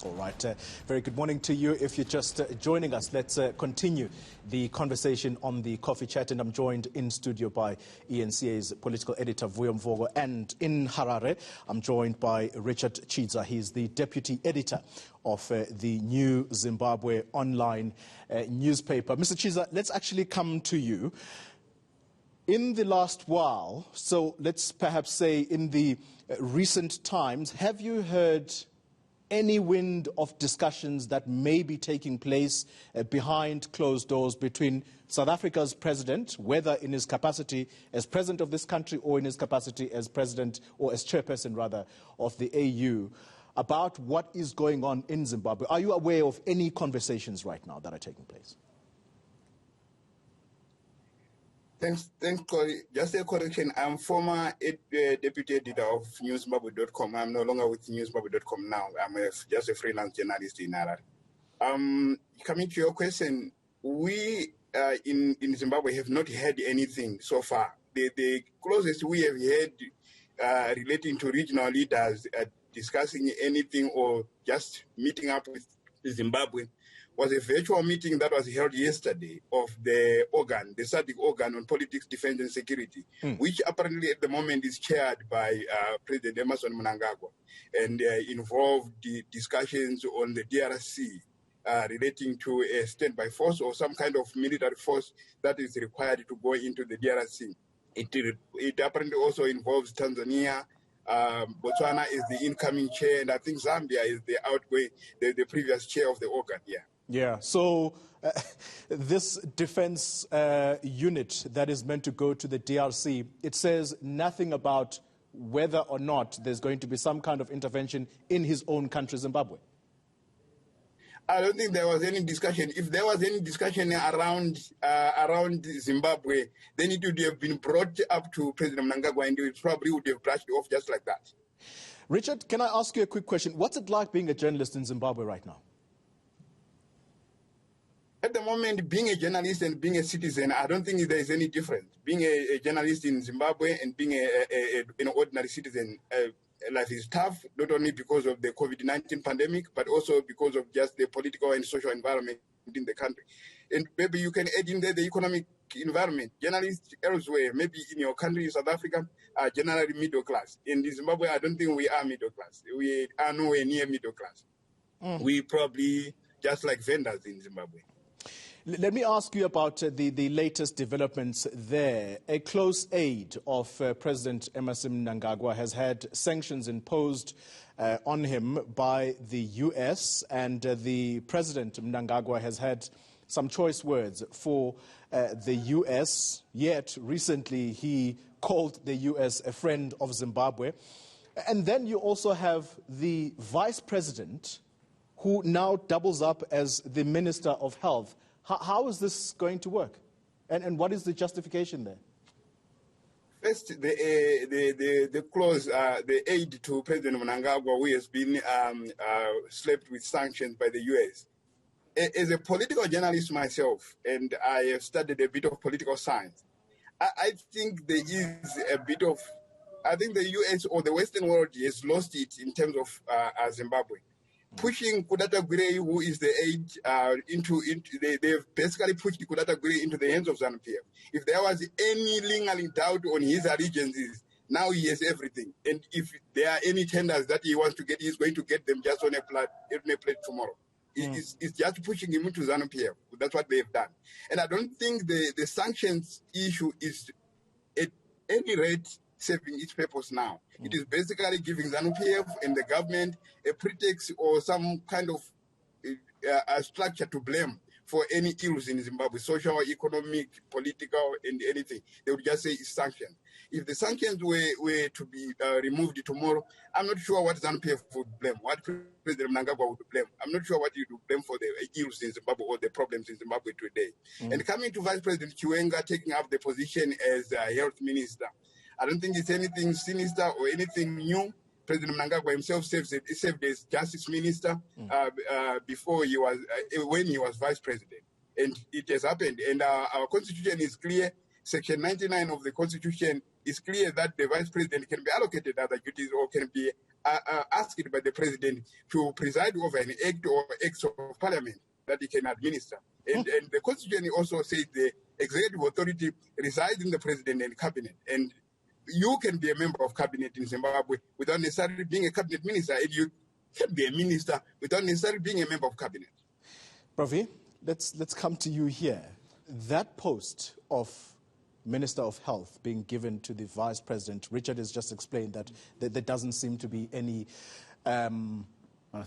All right. Very good morning to you. If you're just joining us, let's continue the conversation on the Coffee Chat. And I'm joined in studio by eNCA's Political Editor Vuyo Mvoko. And in Harare, I'm joined by Richard Chidza. He's the Deputy Editor of the new Zimbabwe Online newspaper. Mr. Chidza, let's actually come to you. In the last while, so let's perhaps say in the recent times, have you heard any wind of discussions that may be taking place behind closed doors between South Africa's president, whether in his capacity as president of this country or in his capacity as president or as chairperson, rather, of the AU, about what is going on in Zimbabwe? Are you aware of any conversations right now that are taking place? Thanks, Corey. Just a correction. I'm former deputy editor of newszimbabwe.com. I'm no longer with newszimbabwe.com now. I'm just a freelance journalist in Harare. Coming to your question, we in Zimbabwe have not heard anything so far. The closest we have heard relating to regional leaders discussing anything or just meeting up with Zimbabwe was a virtual meeting that was held yesterday of the organ, the SADC organ on politics, defense and security, which apparently at the moment is chaired by President Emmerson Mnangagwa and involved the discussions on the DRC relating to a standby force or some kind of military force that is required to go into the DRC. It apparently also involves Tanzania. Botswana is the incoming chair, and I think Zambia is the outgoing, the previous chair of the organ. Yeah, so this defense unit that is meant to go to the DRC, it says nothing about whether or not there's going to be some kind of intervention in his own country, Zimbabwe. I don't think there was any discussion. If there was any discussion around Zimbabwe, then it would have been brought up to President Mnangagwa and it probably would have brushed off just like that. Richard, can I ask you a quick question? What's it like being a journalist in Zimbabwe right now? At the moment, being a journalist and being a citizen, I don't think there is any difference. Being a journalist in Zimbabwe and being an ordinary citizen, life is tough, not only because of the COVID-19 pandemic, but also because of just the political and social environment in the country. And maybe you can add in there the economic environment. Journalists elsewhere, maybe in your country, South Africa, are generally middle class. In Zimbabwe, I don't think we are middle class. We are nowhere near middle class. We probably just like vendors in Zimbabwe. Let me ask you about the latest developments there. A close aide of President Emmerson Mnangagwa has had sanctions imposed on him by the U.S., and the President Mnangagwa has had some choice words for the U.S., yet recently he called the U.S. a friend of Zimbabwe. And then you also have the Vice President, who now doubles up as the Minister of Health. How is this going to work? And what is the justification there? First, the clause, the aid to President Mnangagwa, who has been slapped with sanctions by the U.S. As a political journalist myself, and I have studied a bit of political science, I think there is a bit of, I think the U.S. or the Western world has lost it in terms of Zimbabwe. Pushing Kudata Gwire, who is the aide, they've basically pushed Kudata Gwire into the hands of ZANU-PF. If there was any lingering doubt on his allegiances, now he has everything. And if there are any tenders that he wants to get, he's going to get them just on a plate tomorrow. It's just pushing him into ZANU-PF. That's what they've done. And I don't think the sanctions issue is at any rate serving its purpose now. It is basically giving ZANU-PF and the government a pretext or some kind of a structure to blame for any ills in Zimbabwe, social, economic, political, and anything. They would just say it's sanctions. If the sanctions were to be removed tomorrow, I'm not sure what ZANU-PF would blame, what President Mnangagwa would blame. I'm not sure what he would blame for the ills in Zimbabwe or the problems in Zimbabwe today. And coming to Vice President Chiwenga taking up the position as health minister, I don't think it's anything sinister or anything new. President Mnangagwa himself served as justice minister before he was, when he was vice president. And it has happened. And our constitution is clear. Section 99 of the constitution it's clear that the vice president can be allocated other duties or can be asked by the president to preside over an act or acts of parliament that he can administer. And the constitution also says the executive authority resides in the president and cabinet. And you can be a member of cabinet in Zimbabwe without necessarily being a cabinet minister, and you can be a minister without necessarily being a member of cabinet. Pravi, let's come to you here. That post of Minister of Health being given to the Vice President, Richard has just explained that there doesn't seem to be any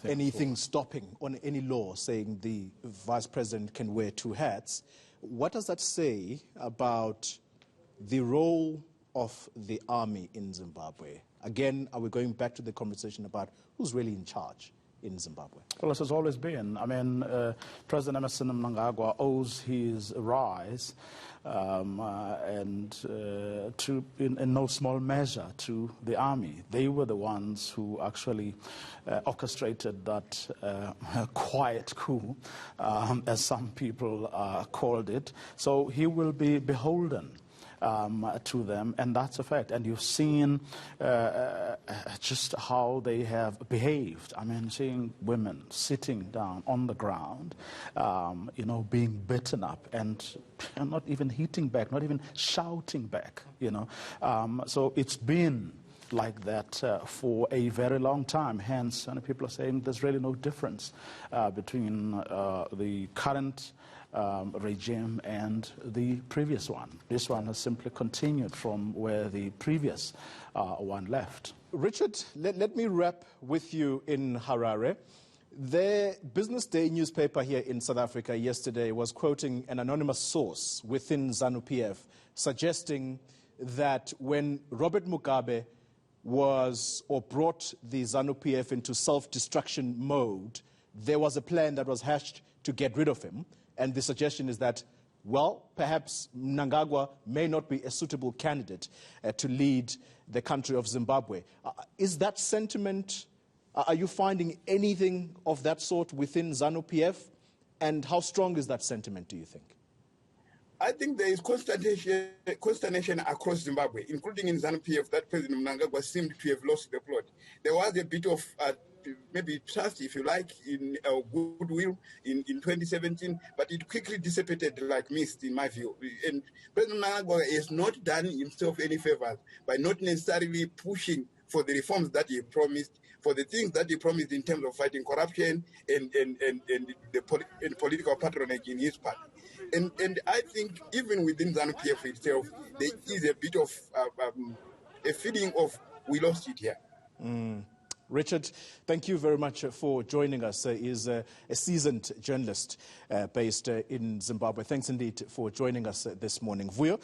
anything stopping on any law saying the Vice President can wear two hats. What does that say about the role of the army in Zimbabwe? Again, are we going back to the conversation about who's really in charge in Zimbabwe? Well, as has always been. I mean, President Emerson Mnangagwa owes his rise in no small measure to the army. They were the ones who actually orchestrated that quiet coup, as some people called it. So he will be beholden to them, and that's a fact. And you've seen just how they have behaved. I mean, seeing women sitting down on the ground, being beaten up and not even hitting back, not even shouting back, So it's been like that for a very long time. Hence, people are saying there's really no difference between the current regime and the previous one. This one has simply continued from where the previous one left. Richard, let me wrap with you in Harare. The Business Day newspaper here in South Africa yesterday was quoting an anonymous source within ZANU-PF suggesting that when Robert Mugabe brought the ZANU-PF into self-destruction mode, there was a plan that was hatched to get rid of him. And the suggestion is that, well, perhaps Mnangagwa may not be a suitable candidate to lead the country of Zimbabwe. Is that sentiment, are you finding anything of that sort within ZANU-PF? And how strong is that sentiment, do you think? I think there is consternation across Zimbabwe, including in ZANU-PF, that President Mnangagwa seemed to have lost the plot. There was a bit of maybe trust, if you like, in goodwill in 2017, but it quickly dissipated like mist, in my view. And President Mnangagwa has not done himself any favors by not necessarily pushing for the reforms that he promised, for the things that he promised in terms of fighting corruption and political patronage in his party. And I think even within ZANU-PF itself, there is a bit of a feeling of we lost it here. Richard, thank you very much for joining us. He is a seasoned journalist based in Zimbabwe. Thanks indeed for joining us this morning. Vuyo.